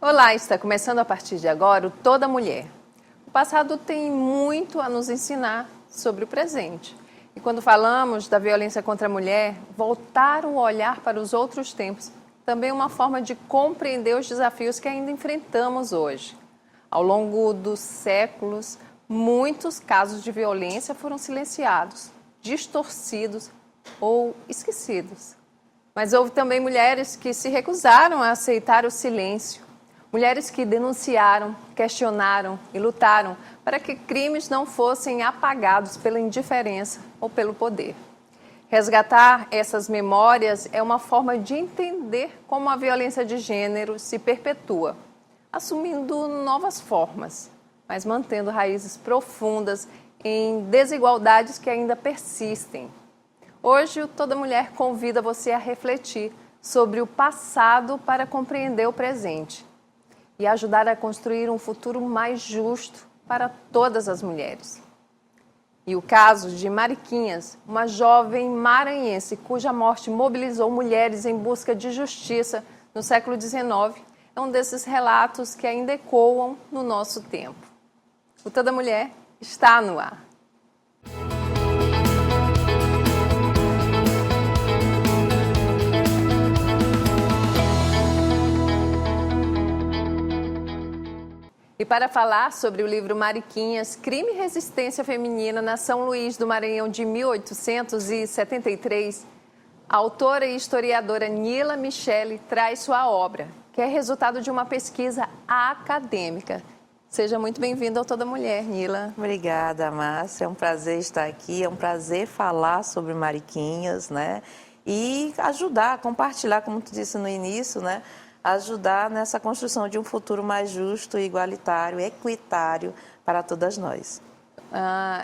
Olá, está começando a partir de agora o Toda Mulher. O passado tem muito a nos ensinar sobre o presente. E quando falamos da violência contra a mulher, voltar o olhar para os outros tempos também é uma forma de compreender os desafios que ainda enfrentamos hoje. Ao longo dos séculos, muitos casos de violência foram silenciados, distorcidos ou esquecidos. Mas houve também mulheres que se recusaram a aceitar o silêncio. Mulheres que denunciaram, questionaram e lutaram para que crimes não fossem apagados pela indiferença ou pelo poder. Resgatar essas memórias é uma forma de entender como a violência de gênero se perpetua, assumindo novas formas, mas mantendo raízes profundas em desigualdades que ainda persistem. Hoje, o Toda Mulher convida você a refletir sobre o passado para compreender o presente e ajudar a construir um futuro mais justo para todas as mulheres. E o caso de Mariquinhas, uma jovem maranhense cuja morte mobilizou mulheres em busca de justiça no século XIX, é um desses relatos que ainda ecoam no nosso tempo. O Toda Mulher está no ar. E para falar sobre o livro Mariquinhas, Crime e Resistência Feminina na São Luís do Maranhão de 1873, a autora e historiadora Nila Michele traz sua obra, que é resultado de uma pesquisa acadêmica. Seja muito bem-vinda ao Toda Mulher, Nila. Obrigada, Márcia. É um prazer estar aqui, é um prazer falar sobre Mariquinhas, né? E ajudar, compartilhar, como tu disse no início, né? Ajudar nessa construção de um futuro mais justo, igualitário, equitário para todas nós.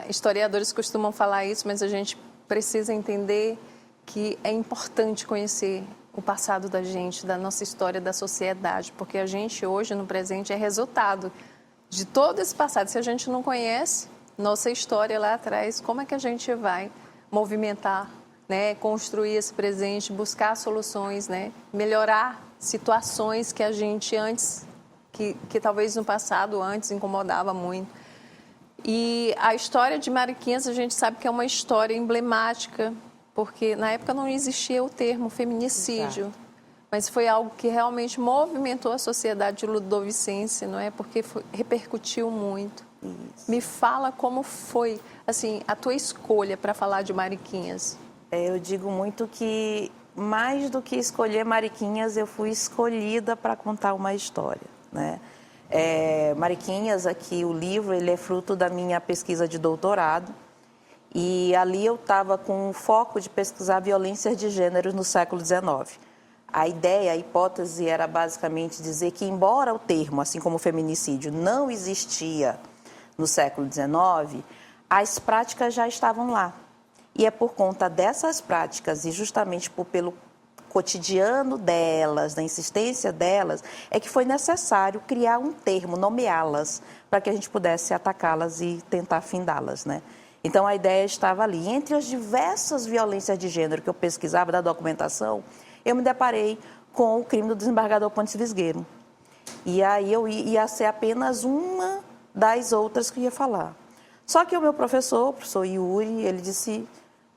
Historiadores costumam falar isso, mas a gente precisa entender que é importante conhecer o passado da gente, da nossa história, da sociedade, porque a gente hoje, no presente, é resultado de todo esse passado. Se a gente não conhece nossa história lá atrás, como é que a gente vai movimentar, né, construir esse presente, buscar soluções, né, melhorar situações que a gente antes, que talvez no passado antes incomodava muito. E a história de Mariquinhas a gente sabe que é uma história emblemática, porque na época não existia o termo feminicídio, exato, mas foi algo que realmente movimentou a sociedade ludovicense, não é? Porque repercutiu muito. Isso. Me fala como foi, assim, a tua escolha para falar de Mariquinhas. Eu digo muito que mais do que escolher Mariquinhas, eu fui escolhida para contar uma história, né? Mariquinhas, aqui o livro, ele é fruto da minha pesquisa de doutorado e ali eu estava com o foco de pesquisar violências de gênero no século XIX. A ideia, a hipótese era basicamente dizer que, embora o termo, assim como o feminicídio, não existia no século XIX, as práticas já estavam lá. E é por conta dessas práticas e justamente pelo cotidiano delas, da insistência delas, é que foi necessário criar um termo, nomeá-las, para que a gente pudesse atacá-las e tentar findá-las, né? Então, a ideia estava ali. Entre as diversas violências de gênero que eu pesquisava da documentação, eu me deparei com o crime do desembargador Pontes Visgueiro. E aí eu ia ser apenas uma das outras que eu ia falar. Só que o meu professor, o professor Yuri, ele disse: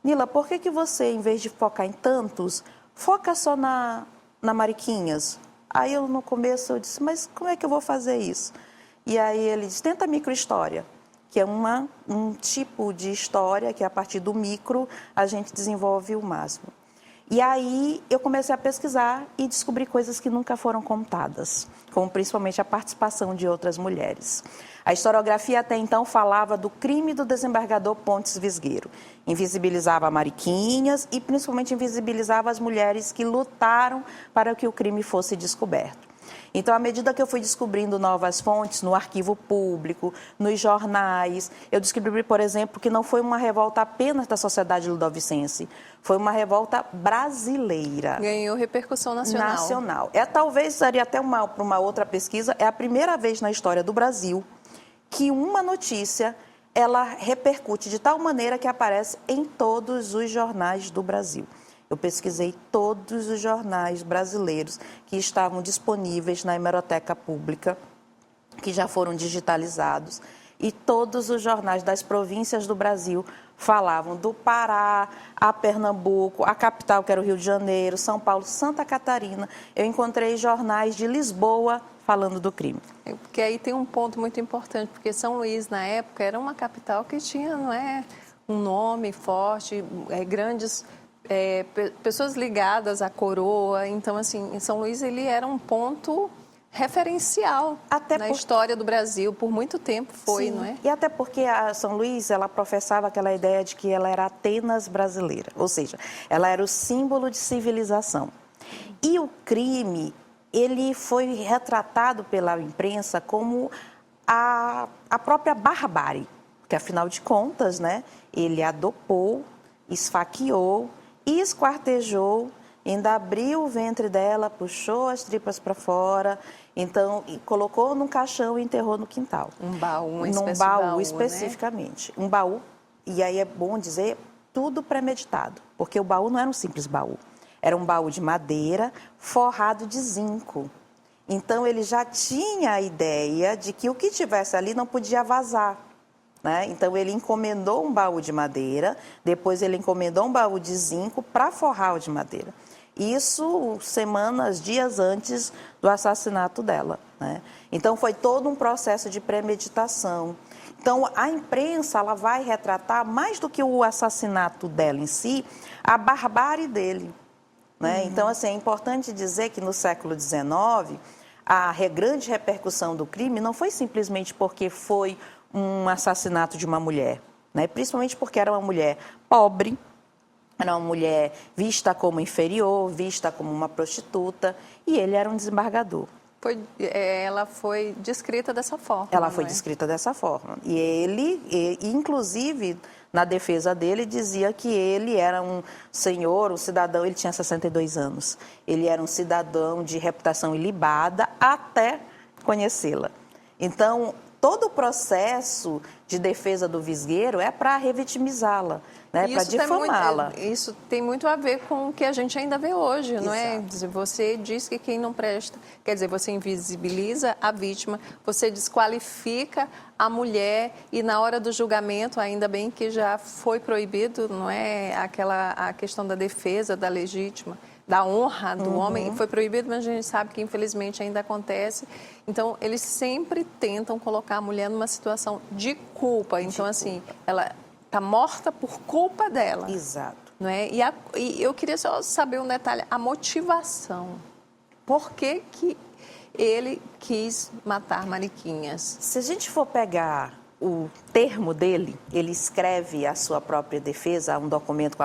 Nila, por que você, em vez de focar em tantos, foca só na Mariquinhas? Aí eu, no começo, eu disse, mas como é que eu vou fazer isso? E aí ele disse, tenta a microhistória, que é um tipo de história que, a partir do micro, a gente desenvolve o máximo. E aí eu comecei a pesquisar e descobri coisas que nunca foram contadas, como principalmente a participação de outras mulheres. A historiografia até então falava do crime do desembargador Pontes Visgueiro. Invisibilizava Mariquinhas e principalmente invisibilizava as mulheres que lutaram para que o crime fosse descoberto. Então, à medida que eu fui descobrindo novas fontes no arquivo público, nos jornais, eu descobri, por exemplo, que não foi uma revolta apenas da sociedade ludovicense, foi uma revolta brasileira. Ganhou repercussão nacional. Talvez seria até para uma outra pesquisa, é a primeira vez na história do Brasil que uma notícia, ela repercute de tal maneira que aparece em todos os jornais do Brasil. Eu pesquisei todos os jornais brasileiros que estavam disponíveis na hemeroteca pública, que já foram digitalizados, e todos os jornais das províncias do Brasil falavam do Pará, a Pernambuco, a capital, que era o Rio de Janeiro, São Paulo, Santa Catarina. Eu encontrei jornais de Lisboa falando do crime. Porque aí tem um ponto muito importante, porque São Luís, na época, era uma capital que tinha, não é, um nome forte, grandes pessoas ligadas à coroa. Então, assim, em São Luís, ele era um ponto referencial na história do Brasil, por muito tempo foi, Sim. não é? E até porque a São Luís, ela professava aquela ideia de que ela era Atenas brasileira, ou seja, ela era o símbolo de civilização. E o crime, ele foi retratado pela imprensa como a própria barbárie, que afinal de contas, né, ele adopou, esfaqueou, esquartejou, ainda abriu o ventre dela, puxou as tripas para fora, então colocou num caixão e enterrou no quintal. Um baú, num baú né? especificamente. Um baú, e aí é bom dizer, tudo premeditado, porque o baú não era um simples baú. Era um baú de madeira forrado de zinco. Então ele já tinha a ideia de que o que tivesse ali não podia vazar, né? Então ele encomendou um baú de madeira, depois ele encomendou um baú de zinco para forrar o de madeira. Isso semanas, dias antes do assassinato dela, né? Então foi todo um processo de premeditação. Então a imprensa, ela vai retratar mais do que o assassinato dela em si, a barbárie dele, né? Então assim, é importante dizer que no século XIX a grande repercussão do crime não foi simplesmente porque foi um assassinato de uma mulher, né? Principalmente porque era uma mulher pobre, era uma mulher vista como inferior, vista como uma prostituta, e ele era um desembargador. Ela foi descrita dessa forma. Ela foi descrita dessa forma. E ele, inclusive, na defesa dele, dizia que ele era um senhor, um cidadão, ele tinha 62 anos. Ele era um cidadão de reputação ilibada até conhecê-la. Então, todo o processo de defesa do visgueiro é para revitimizá-la, né? Para difamá-la. Isso tem muito a ver com o que a gente ainda vê hoje, não é? Exato. Você diz que quem não presta, quer dizer, você invisibiliza a vítima, você desqualifica a mulher e na hora do julgamento, ainda bem que já foi proibido, não é? A questão da defesa, da legítima, da honra do homem, foi proibido, mas a gente sabe que infelizmente ainda acontece. Então, eles sempre tentam colocar a mulher numa situação de culpa. Então, assim, ela está morta por culpa dela. Exato. Não é? E eu queria só saber um detalhe, a motivação. Por que que ele quis matar Mariquinhas? Se a gente for pegar o termo dele, ele escreve a sua própria defesa, um documento com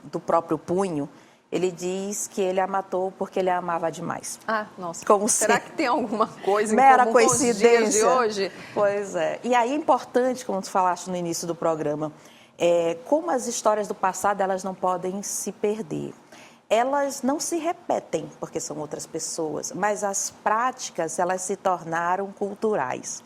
do próprio punho. Ele diz que ele a matou porque ele a amava demais. Ah, nossa. Como será que tem alguma coisa em mera comum coincidência com os dias de hoje? Pois é. E aí é importante, como tu falaste no início do programa, como as histórias do passado, elas não podem se perder. Elas não se repetem, porque são outras pessoas, mas as práticas, elas se tornaram culturais.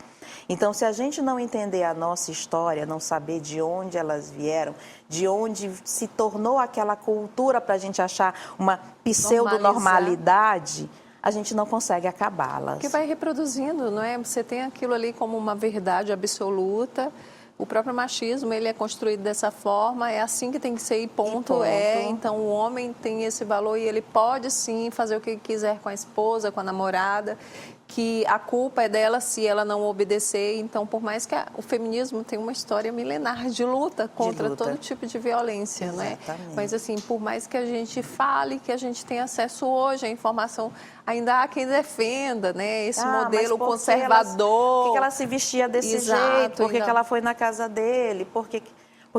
Então, se a gente não entender a nossa história, não saber de onde elas vieram, de onde se tornou aquela cultura para a gente achar uma pseudo-normalidade, a gente não consegue acabá-las. Porque vai reproduzindo, não é? Você tem aquilo ali como uma verdade absoluta. O próprio machismo, ele é construído dessa forma, é assim que tem que ser e ponto. Então, o homem tem esse valor e ele pode, sim, fazer o que quiser com a esposa, com a namorada, que a culpa é dela se ela não obedecer. Então, por mais que o feminismo tenha uma história milenar de luta contra todo tipo de violência, né? Mas, assim, por mais que a gente fale, que a gente tenha acesso hoje à informação, ainda há quem defenda, né? Esse modelo conservador. Por que ela se vestia desse jeito? Por que ela foi na casa dele? Por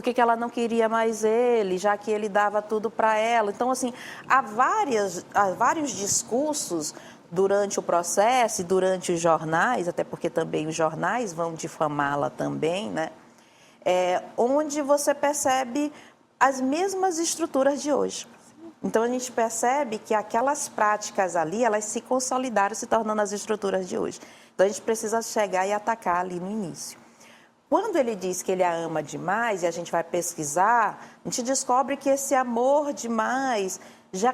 que ela não queria mais ele, já que ele dava tudo para ela? Então, assim, há vários discursos durante o processo e durante os jornais, até porque também os jornais vão difamá-la também, né? Onde você percebe as mesmas estruturas de hoje. Então, a gente percebe que aquelas práticas ali, elas se consolidaram, se tornando as estruturas de hoje. Então, a gente precisa chegar e atacar ali no início. Quando ele diz que ele a ama demais, e a gente vai pesquisar, a gente descobre que esse amor demais já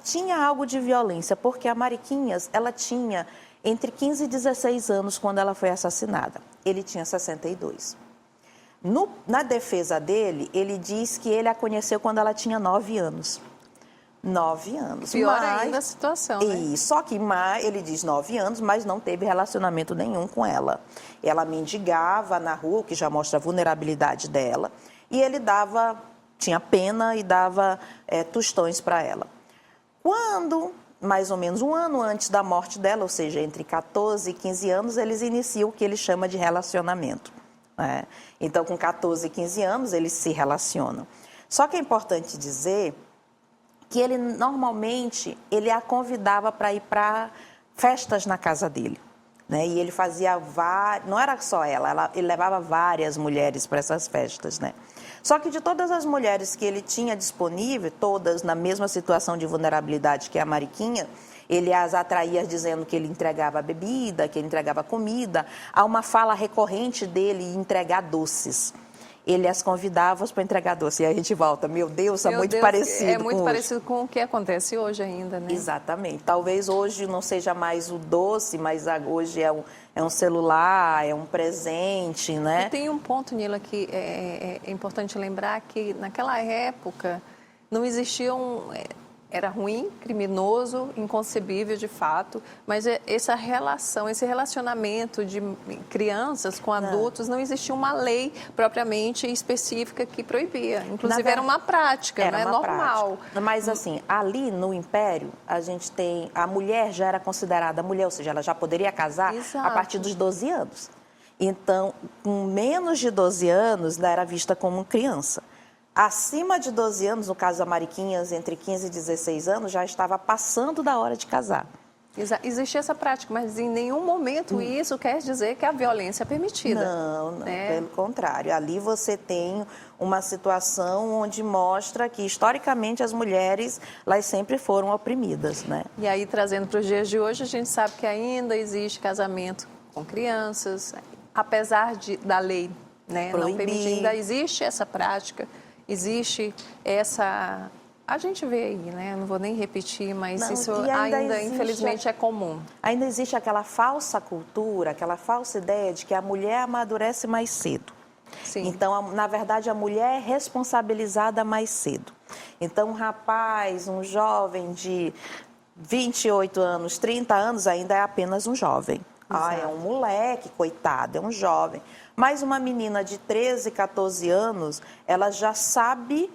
tinha algo de violência, porque a Mariquinhas, ela tinha entre 15 e 16 anos quando ela foi assassinada. Ele tinha 62. Na defesa dele, ele diz que ele a conheceu quando ela tinha 9 anos. 9 anos. Pior ainda a situação, né? E só que ele diz 9 anos, mas não teve relacionamento nenhum com ela. Ela mendigava na rua, o que já mostra a vulnerabilidade dela, e ele tinha pena e dava tostões para ela. Quando, mais ou menos um ano antes da morte dela, ou seja, entre 14 e 15 anos, eles iniciam o que ele chama de relacionamento. Né? Então, com 14 e 15 anos, eles se relacionam. Só que é importante dizer que ele, normalmente, ele a convidava para ir para festas na casa dele. Né? E ele fazia não era só ele levava várias mulheres para essas festas. Né? Só que de todas as mulheres que ele tinha disponível, todas na mesma situação de vulnerabilidade que a Mariquinha, ele as atraía dizendo que ele entregava bebida, que ele entregava comida. Há uma fala recorrente dele em entregar doces. Ele as convidava para entregar doce. E aí a gente volta, meu Deus, é muito parecido. É muito parecido com o que acontece hoje ainda, né? Exatamente. Talvez hoje não seja mais o doce, mas hoje é um celular, é um presente, né? E tem um ponto, Nila, que é importante lembrar que naquela época não existiam... Era ruim, criminoso, inconcebível de fato, mas essa relação, esse relacionamento de crianças com adultos, não existia uma lei propriamente específica que proibia. Inclusive era uma prática, não é normal. Prática. Mas assim, ali no Império, a mulher já era considerada mulher, ou seja, ela já poderia casar a partir dos 12 anos. Então, com menos de 12 anos, ela era vista como criança. Acima de 12 anos, no caso da Mariquinhas, entre 15 e 16 anos, já estava passando da hora de casar. Existia essa prática, mas em nenhum momento isso quer dizer que a violência é permitida. Não, pelo contrário. Ali você tem uma situação onde mostra que, historicamente, as mulheres, elas sempre foram oprimidas, né? E aí, trazendo para os dias de hoje, a gente sabe que ainda existe casamento com crianças, apesar da lei, né, não permitir, ainda existe essa prática. Existe essa... A gente vê aí, né? Não vou nem repetir, mas isso ainda infelizmente, é comum. Ainda existe aquela falsa cultura, aquela falsa ideia de que a mulher amadurece mais cedo. Sim. Então, na verdade, a mulher é responsabilizada mais cedo. Então, um rapaz, um jovem de 28 anos, 30 anos, ainda é apenas um jovem. É um moleque, coitado, é um jovem. Mas uma menina de 13, 14 anos, ela já sabe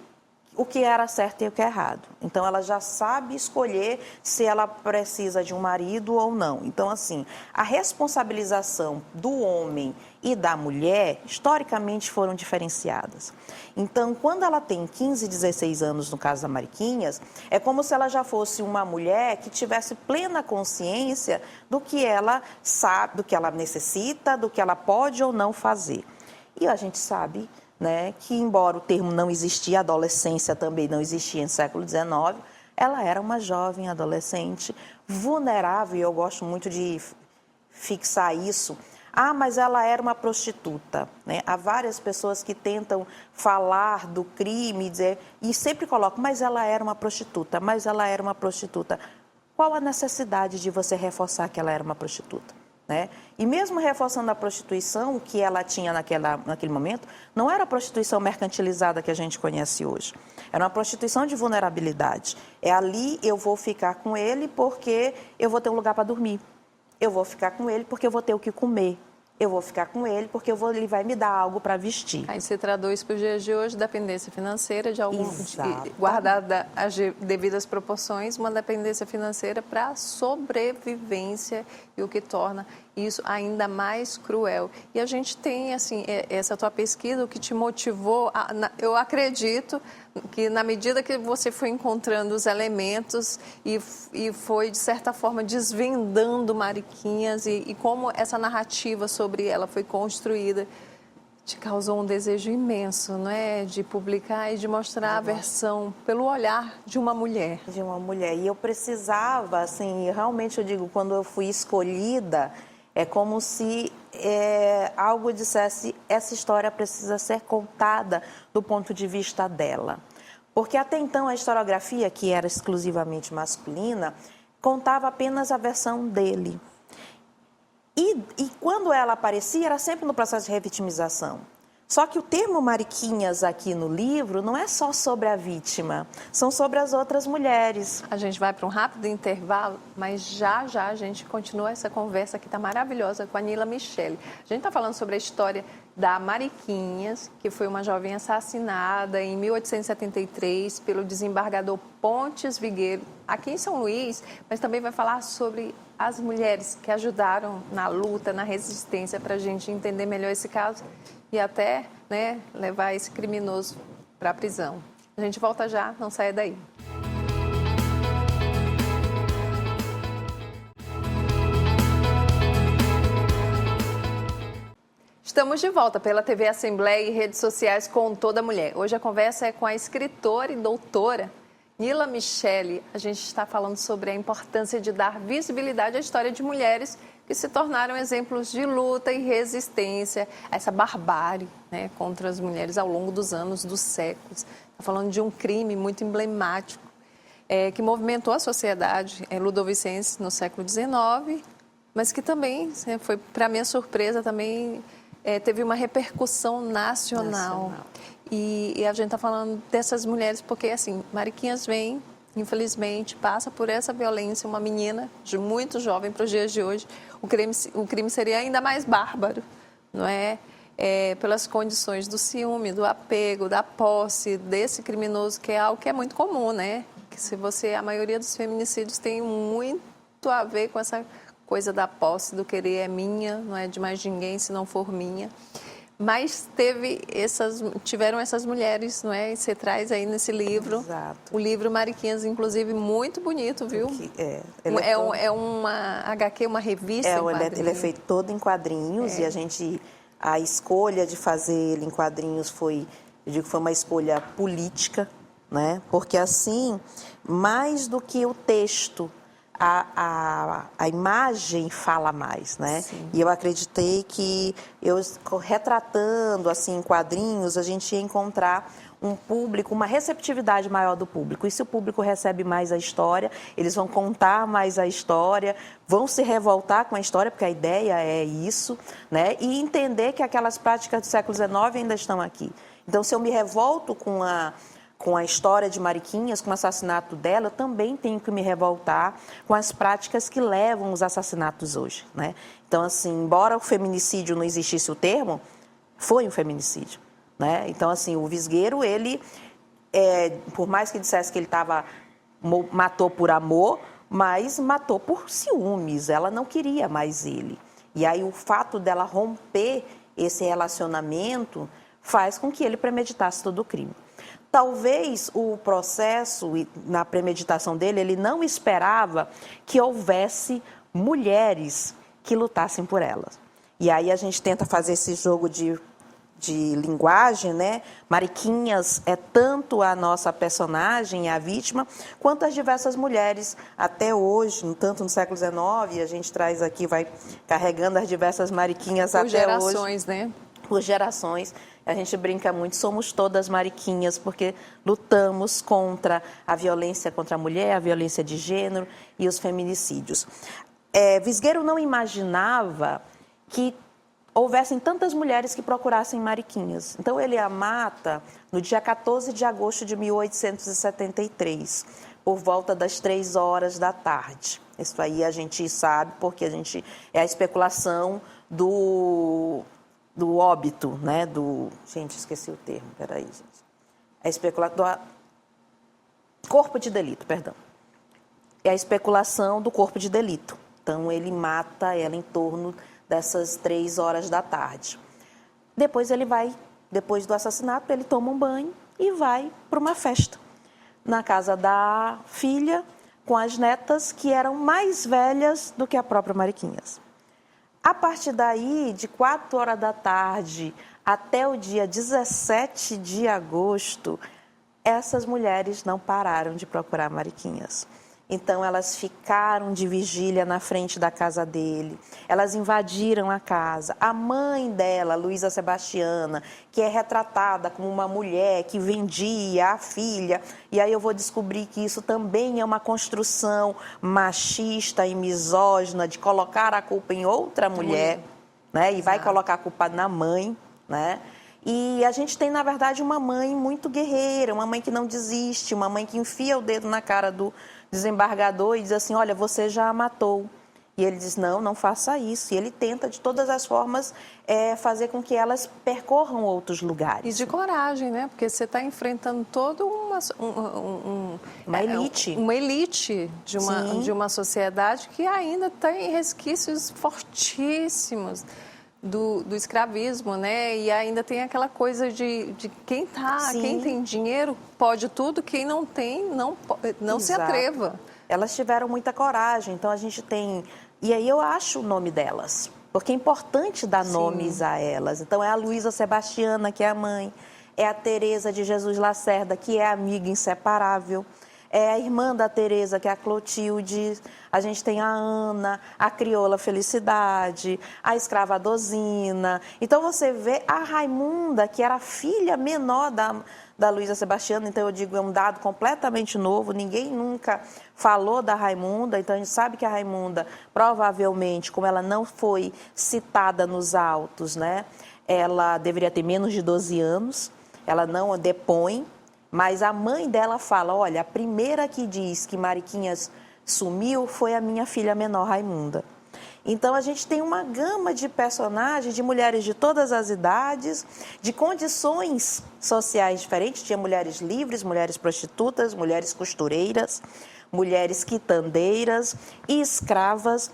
o que era certo e o que é errado. Então, ela já sabe escolher se ela precisa de um marido ou não. Então, assim, a responsabilização do homem e da mulher, historicamente, foram diferenciadas. Então, quando ela tem 15, 16 anos, no caso da Mariquinhas, é como se ela já fosse uma mulher que tivesse plena consciência do que ela sabe, do que ela necessita, do que ela pode ou não fazer. E a gente sabe... Né, que embora o termo não existia, a adolescência também não existia no século XIX, ela era uma jovem adolescente vulnerável, e eu gosto muito de fixar isso. Mas ela era uma prostituta. Né? Há várias pessoas que tentam falar do crime e sempre colocam, mas ela era uma prostituta, mas ela era uma prostituta. Qual a necessidade de você reforçar que ela era uma prostituta? Né? E mesmo reforçando a prostituição que ela tinha naquele momento, não era a prostituição mercantilizada que a gente conhece hoje. Era uma prostituição de vulnerabilidade. É ali eu vou ficar com ele porque eu vou ter um lugar para dormir. Eu vou ficar com ele porque eu vou ter o que comer. Eu vou ficar com ele porque ele vai me dar algo para vestir. Aí você traduz para os dias de hoje dependência financeira, guardada as devidas proporções, uma dependência financeira para sobrevivência, e o que torna isso ainda mais cruel. E a gente tem, assim, essa tua pesquisa, o que te motivou, eu acredito que na medida que você foi encontrando os elementos e foi, de certa forma, desvendando Mariquinhas e como essa narrativa sobre ela foi construída, te causou um desejo imenso, não é? De publicar e de mostrar a versão pelo olhar de uma mulher. De uma mulher. E eu precisava, assim, realmente eu digo, quando eu fui escolhida, É como se algo dissesse, essa história precisa ser contada do ponto de vista dela. Porque até então a historiografia, que era exclusivamente masculina, contava apenas a versão dele. E quando ela aparecia, era sempre no processo de revitimização. Só que o termo Mariquinhas aqui no livro não é só sobre a vítima, são sobre as outras mulheres. A gente vai para um rápido intervalo, mas já já a gente continua essa conversa que está maravilhosa com a Nila Michele. A gente está falando sobre a história da Mariquinhas, que foi uma jovem assassinada em 1873 pelo desembargador Pontes Vigueiro, aqui em São Luís, mas também vai falar sobre as mulheres que ajudaram na luta, na resistência, para a gente entender melhor esse caso e até, né, levar esse criminoso para a prisão. A gente volta já, não saia daí. Estamos de volta pela TV Assembleia e redes sociais com Toda Mulher. Hoje a conversa é com a escritora e doutora Nila Michele. A gente está falando sobre a importância de dar visibilidade à história de mulheres que se tornaram exemplos de luta e resistência a essa barbárie, né, contra as mulheres ao longo dos anos, dos séculos. Está falando de um crime muito emblemático que movimentou a sociedade ludovicense no século XIX, mas que também, foi para minha surpresa, também teve uma repercussão nacional. E a gente está falando dessas mulheres porque, assim, Mariquinhas vem, infelizmente, passa por essa violência, uma menina de muito jovem para os dias de hoje. O crime seria ainda mais bárbaro, não é? Pelas condições do ciúme, do apego, da posse desse criminoso, que é algo que é muito comum, né? Que a maioria dos feminicídios tem muito a ver com essa coisa da posse, do querer é minha, não é de mais ninguém se não for minha. Mas tiveram essas mulheres, não é? E você traz aí nesse livro. Exato. O livro Mariquinhas, inclusive, muito bonito, viu? É uma HQ, uma revista em quadrinhos. Ele é feito todo em quadrinhos e a escolha de fazer ele em quadrinhos foi uma escolha política, né? Porque assim, mais do que o texto, a imagem fala mais, né? Sim. E eu acreditei que retratando assim em quadrinhos, a gente ia encontrar um público, uma receptividade maior do público. E se o público recebe mais a história, eles vão contar mais a história, vão se revoltar com a história, porque a ideia é isso, né? E entender que aquelas práticas do século XIX ainda estão aqui. Então, se eu me revolto com a história de Mariquinhas, com o assassinato dela, eu também tenho que me revoltar com as práticas que levam os assassinatos hoje, né? Então, assim, embora o feminicídio não existisse o termo, foi um feminicídio, né? Então, assim, o Visgueiro, ele, por mais que dissesse que ele matou por amor, mas matou por ciúmes, ela não queria mais ele. E aí o fato dela romper esse relacionamento faz com que ele premeditasse todo o crime. Talvez o processo, na premeditação dele, ele não esperava que houvesse mulheres que lutassem por elas. E aí a gente tenta fazer esse jogo de linguagem, né? Mariquinhas é tanto a nossa personagem, a vítima, quanto as diversas mulheres até hoje, tanto no século XIX, a gente traz aqui, vai carregando as diversas Mariquinhas até hoje. Por gerações, né? Por gerações. A gente brinca muito, somos todas Mariquinhas, porque lutamos contra a violência contra a mulher, a violência de gênero e os feminicídios. Visgueiro não imaginava que houvessem tantas mulheres que procurassem Mariquinhas. Então, ele a mata no dia 14 de agosto de 1873, por volta das 3 horas da tarde. Isso aí a gente sabe, porque é a especulação do óbito, né? Gente, esqueci o termo, peraí, gente. Corpo de delito, perdão. É a especulação do corpo de delito. Então, ele mata ela em torno dessas 3 horas da tarde. Depois depois do assassinato, ele toma um banho e vai para uma festa na casa da filha, com as netas que eram mais velhas do que a própria Mariquinhas. A partir daí, de 4 horas da tarde até o dia 17 de agosto, essas mulheres não pararam de procurar Mariquinhas. Então, elas ficaram de vigília na frente da casa dele. Elas invadiram a casa. A mãe dela, Luísa Sebastiana, que é retratada como uma mulher que vendia a filha. E aí eu vou descobrir que isso também é uma construção machista e misógina de colocar a culpa em outra mulher, né? E vai colocar a culpa na mãe, né? E a gente tem, na verdade, uma mãe muito guerreira, uma mãe que não desiste, uma mãe que enfia o dedo na cara do desembargador e diz assim, olha, você já a matou. E ele diz, não, não faça isso. E ele tenta, de todas as formas, fazer com que elas percorram outros lugares. E de coragem, né? Porque você está enfrentando toda uma elite. Uma elite de uma sociedade que ainda tem resquícios fortíssimos do escravismo, né? E ainda tem aquela coisa de quem tem dinheiro pode tudo, quem não tem não se atreva. Elas tiveram muita coragem, então a gente tem... E aí eu acho o nome delas, porque é importante dar nomes a elas. Então é a Luísa Sebastiana, que é a mãe, é a Teresa de Jesus Lacerda, que é a amiga inseparável, é a irmã da Teresa, que é a Clotilde, a gente tem a Ana, a crioula Felicidade, a escrava Dozina. Então você vê a Raimunda, que era a filha menor da Luísa Sebastiana, então eu digo, é um dado completamente novo, ninguém nunca falou da Raimunda, então a gente sabe que a Raimunda, provavelmente, como ela não foi citada nos autos, né, ela deveria ter menos de 12 anos, ela não depõe, mas a mãe dela fala, olha, a primeira que diz que Mariquinhas sumiu foi a minha filha menor, Raimunda. Então, a gente tem uma gama de personagens, de mulheres de todas as idades, de condições sociais diferentes. Tinha mulheres livres, mulheres prostitutas, mulheres costureiras, mulheres quitandeiras e escravas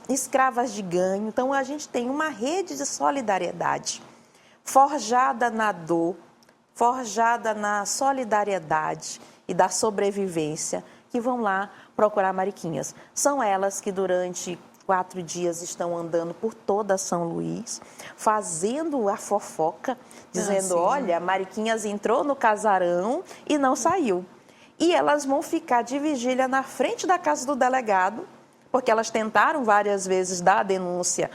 de ganho. Então, a gente tem uma rede de solidariedade forjada na dor, forjada na solidariedade e da sobrevivência, que vão lá procurar Mariquinhas. São elas que durante 4 dias estão andando por toda São Luís, fazendo a fofoca, dizendo, olha, Mariquinhas entrou no casarão e não saiu. E elas vão ficar de vigília na frente da casa do delegado, porque elas tentaram várias vezes dar a denúncia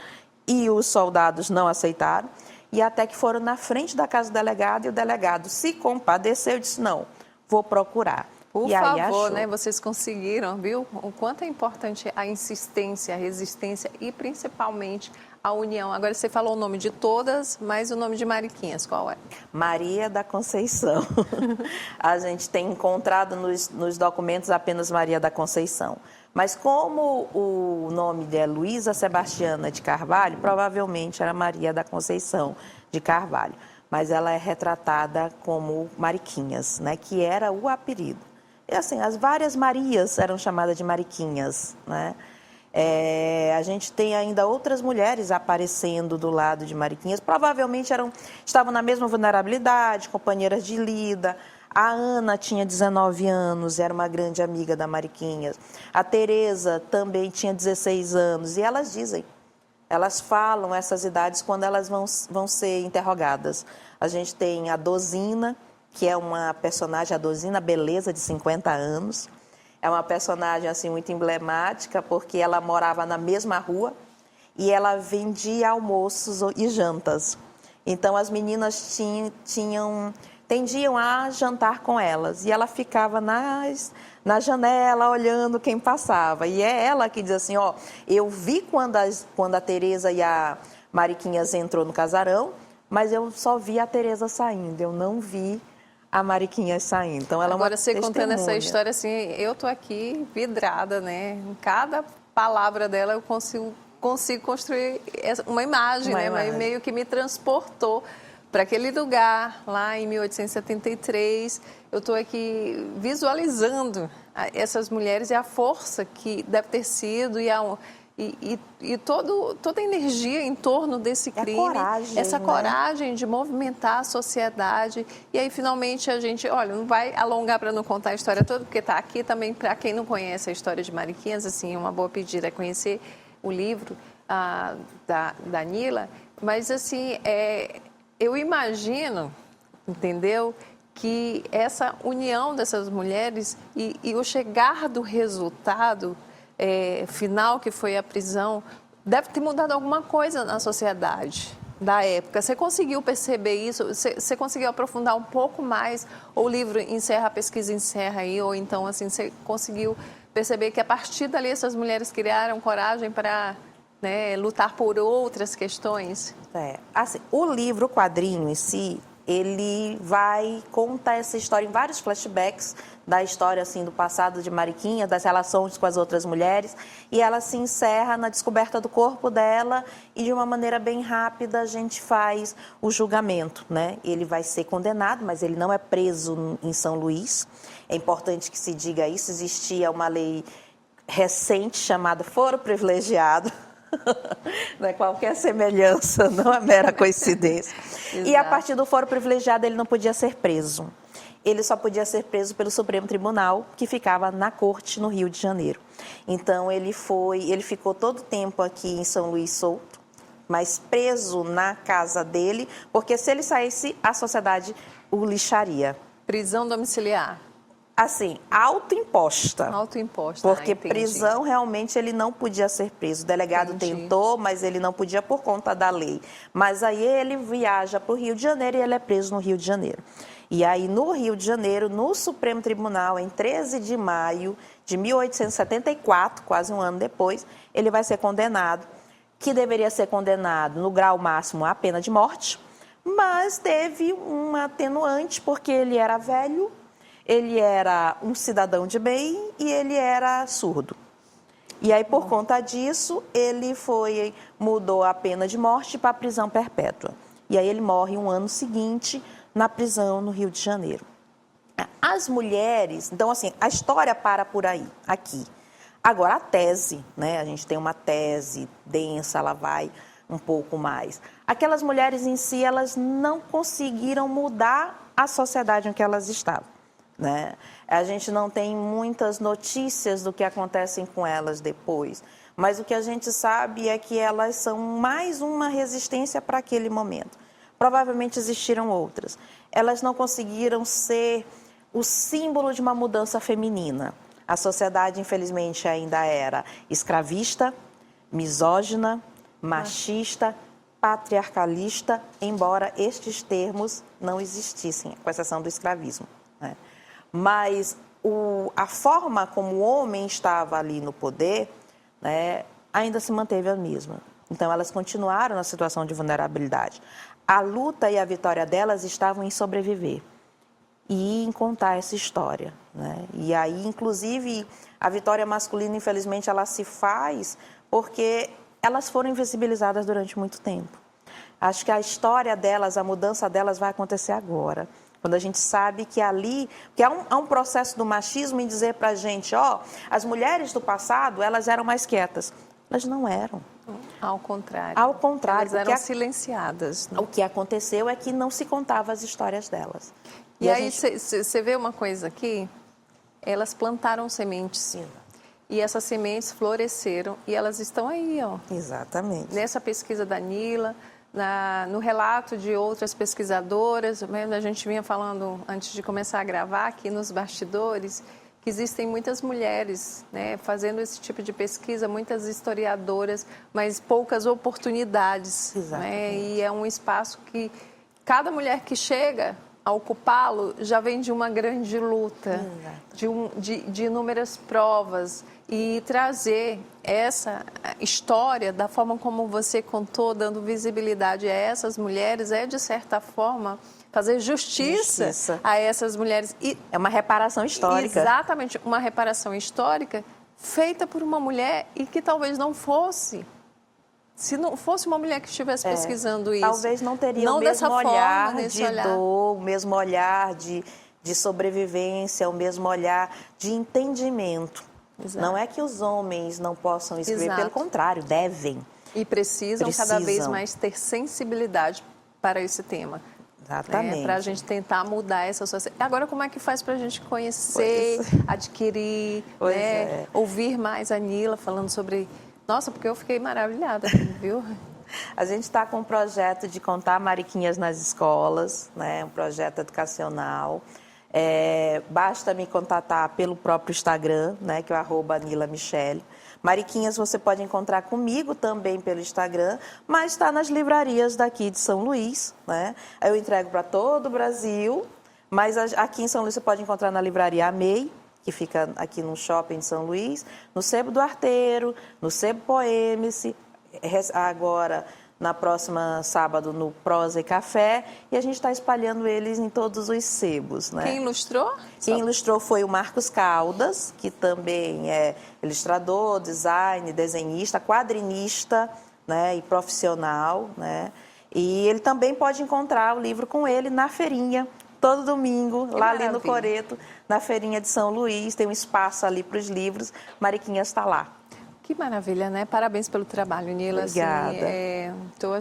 e os soldados não aceitaram. E até que foram na frente da casa do delegado e o delegado se compadeceu e disse, não, vou procurar. Por favor, né? Vocês conseguiram, viu? O quanto é importante a insistência, a resistência e principalmente a união. Agora você falou o nome de todas, mas o nome de Mariquinhas, qual é? Maria da Conceição. A gente tem encontrado nos documentos apenas Maria da Conceição. Mas como o nome é Luísa Sebastiana de Carvalho, provavelmente era Maria da Conceição de Carvalho. Mas ela é retratada como Mariquinhas, né? Que era o apelido. E assim, as várias Marias eram chamadas de Mariquinhas, né? A gente tem ainda outras mulheres aparecendo do lado de Mariquinhas, provavelmente estavam na mesma vulnerabilidade, companheiras de lida. A Ana tinha 19 anos, era uma grande amiga da Mariquinhas. A Teresa também tinha 16 anos. E elas dizem, elas falam essas idades quando elas vão ser interrogadas. A gente tem a Dozina, que é uma personagem, a Dozina Beleza, de 50 anos. É uma personagem assim, muito emblemática, porque ela morava na mesma rua e ela vendia almoços e jantas. Então, as meninas tendiam a jantar com elas. E ela ficava na janela, olhando quem passava. E é ela que diz assim, ó, eu vi quando a Teresa e a Mariquinhas entrou no casarão, mas eu só vi a Teresa saindo, eu não vi a Mariquinhas saindo. Então, ela agora, é uma você testemunha. contando essa história, assim, eu tô aqui vidrada, né? Em cada palavra dela eu consigo construir uma imagem, né? Mas meio que me transportou para aquele lugar, lá em 1873. Eu estou aqui visualizando essas mulheres e a força que deve ter sido e toda a energia em torno desse crime, essa coragem de movimentar a sociedade. E aí, finalmente, a gente, olha, não vai alongar para não contar a história toda, porque está aqui também, para quem não conhece a história de Mariquinhas, assim, uma boa pedida é conhecer o livro da Nila, mas, assim, eu imagino, entendeu, que essa união dessas mulheres e o chegar do resultado final, que foi a prisão, deve ter mudado alguma coisa na sociedade da época. Você conseguiu perceber isso? Você conseguiu aprofundar um pouco mais? Ou o livro encerra, a pesquisa encerra aí? Ou então, assim, você conseguiu perceber que a partir dali essas mulheres criaram coragem para, né, lutar por outras questões? Assim, o livro, o quadrinho em si, ele vai contar essa história em vários flashbacks da história assim do passado de Mariquinha, das relações com as outras mulheres, e ela se encerra na descoberta do corpo dela e de uma maneira bem rápida a gente faz o julgamento, né? Ele vai ser condenado, mas ele não é preso em São Luís. É importante que se diga isso, existia uma lei recente chamada Foro Privilegiado. Não é qualquer semelhança, não é mera coincidência. E a partir do foro privilegiado ele não podia ser preso. Ele só podia ser preso pelo Supremo Tribunal, que ficava na corte no Rio de Janeiro. Então ele ficou todo o tempo aqui em São Luís solto, mas preso na casa dele, porque se ele saísse, a sociedade o lixaria. Prisão domiciliar. Assim, autoimposta. Autoimposta. Porque prisão realmente ele não podia ser preso. O delegado tentou, mas ele não podia por conta da lei. Mas aí ele viaja para o Rio de Janeiro e ele é preso no Rio de Janeiro. E aí no Rio de Janeiro, no Supremo Tribunal, em 13 de maio de 1874, quase um ano depois, ele vai ser condenado, que deveria ser condenado no grau máximo à pena de morte, mas teve um atenuante porque ele era velho, ele era um cidadão de bem e ele era surdo. E aí, por conta disso, ele mudou a pena de morte para a prisão perpétua. E aí ele morre um ano seguinte na prisão no Rio de Janeiro. As mulheres, então assim, a história para por aí, aqui. Agora a tese, né? A gente tem uma tese densa, ela vai um pouco mais. Aquelas mulheres em si, elas não conseguiram mudar a sociedade em que elas estavam. Né? A gente não tem muitas notícias do que acontecem com elas depois, mas o que a gente sabe é que elas são mais uma resistência para aquele momento. Provavelmente existiram outras. Elas não conseguiram ser o símbolo de uma mudança feminina. A sociedade, infelizmente, ainda era escravista, misógina, machista, patriarcalista, embora estes termos não existissem, com exceção do escravismo, né? Mas a forma como o homem estava ali no poder, né, ainda se manteve a mesma. Então, elas continuaram na situação de vulnerabilidade. A luta e a vitória delas estavam em sobreviver e em contar essa história, né? E aí, inclusive, a vitória masculina, infelizmente, ela se faz porque elas foram invisibilizadas durante muito tempo. Acho que a história delas, a mudança delas vai acontecer agora. Quando a gente sabe que ali, que há um processo do machismo em dizer para a gente, as mulheres do passado, elas eram mais quietas. Elas não eram. Ao contrário. Ao contrário. Elas eram silenciadas. Né? O que aconteceu é que não se contava as histórias delas. E aí você vê uma coisa aqui, elas plantaram sementes. Sim. E essas sementes floresceram e elas estão aí, ó. Exatamente. Nessa pesquisa da Nila, no relato de outras pesquisadoras, a gente vinha falando antes de começar a gravar aqui nos bastidores, que existem muitas mulheres, né, fazendo esse tipo de pesquisa, muitas historiadoras, mas poucas oportunidades. Né? E é um espaço que cada mulher que chega a ocupá-lo já vem de uma grande luta, de inúmeras provas. E trazer essa história da forma como você contou, dando visibilidade a essas mulheres, é, de certa forma, fazer justiça a essas mulheres. E é uma reparação histórica. Exatamente, uma reparação histórica feita por uma mulher e que talvez não fosse. Se não fosse uma mulher que estivesse pesquisando isso. Talvez não teria o mesmo olhar de dor, o mesmo olhar de sobrevivência, o mesmo olhar de entendimento. Exato. Não é que os homens não possam escrever, pelo contrário, devem. E precisam cada vez mais ter sensibilidade para esse tema. Exatamente. Né? Para a gente tentar mudar essa sociedade. Agora, como é que faz para a gente conhecer, adquirir, né? Ouvir mais a Nila falando sobre... Nossa, porque eu fiquei maravilhada, viu? A gente está com um projeto de contar mariquinhas nas escolas, né? Um projeto educacional. Basta me contatar pelo próprio Instagram, né? Que é o @AnilaMichele. Mariquinhas você pode encontrar comigo também pelo Instagram, mas está nas livrarias daqui de São Luís, né? Eu entrego para todo o Brasil, mas aqui em São Luís você pode encontrar na livraria Amei, que fica aqui no shopping de São Luís, no Sebo do Arteiro, no Sebo Poemice, agora na próxima sábado no Prosa e Café, e a gente está espalhando eles em todos os sebos, né? Quem ilustrou? Quem ilustrou foi o Marcos Caldas, que também é ilustrador, design, desenhista, quadrinista, né, e profissional, né? E ele também pode encontrar o livro com ele na feirinha, todo domingo, lá ali no Coreto, na feirinha de São Luís, tem um espaço ali para os livros, Mariquinhas está lá. Que maravilha, né? Parabéns pelo trabalho, Nila. Obrigada. Estou,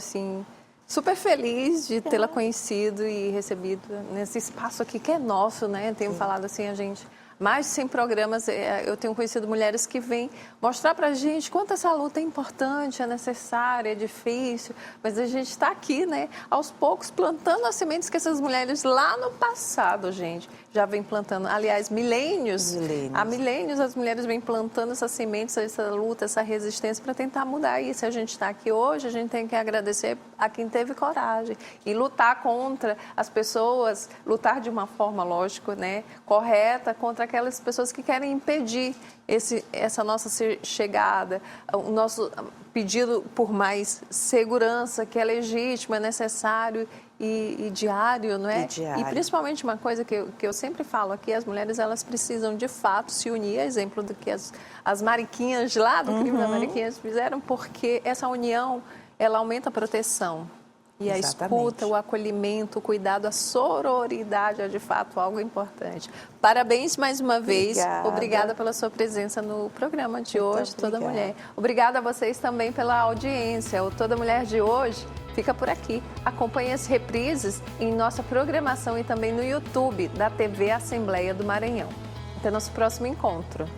super feliz de tê-la conhecido e recebido nesse espaço aqui que é nosso, né? Tenho falado assim, a gente... Mais de 100 programas, eu tenho conhecido mulheres que vêm mostrar para a gente quanto essa luta é importante, é necessária, é difícil, mas a gente está aqui, né, aos poucos, plantando as sementes que essas mulheres lá no passado, gente, já vêm plantando. Aliás, há milênios as mulheres vêm plantando essas sementes, essa luta, essa resistência para tentar mudar isso. Se a gente está aqui hoje, a gente tem que agradecer a quem teve coragem e lutar contra as pessoas, lutar de uma forma, lógico, né, correta, contra aquelas pessoas que querem impedir essa nossa chegada, o nosso pedido por mais segurança, que é legítimo, é necessário e diário, não é? E principalmente uma coisa que eu sempre falo aqui, as mulheres elas precisam de fato se unir, exemplo do que as mariquinhas lá do crime da Mariquinhas fizeram, porque essa união, ela aumenta a proteção. E a escuta, o acolhimento, o cuidado, a sororidade é de fato algo importante. Parabéns mais uma vez. Obrigada pela sua presença no programa de hoje, Toda Mulher. Obrigada a vocês também pela audiência. O Toda Mulher de hoje fica por aqui. Acompanhe as reprises em nossa programação e também no YouTube da TV Assembleia do Maranhão. Até nosso próximo encontro.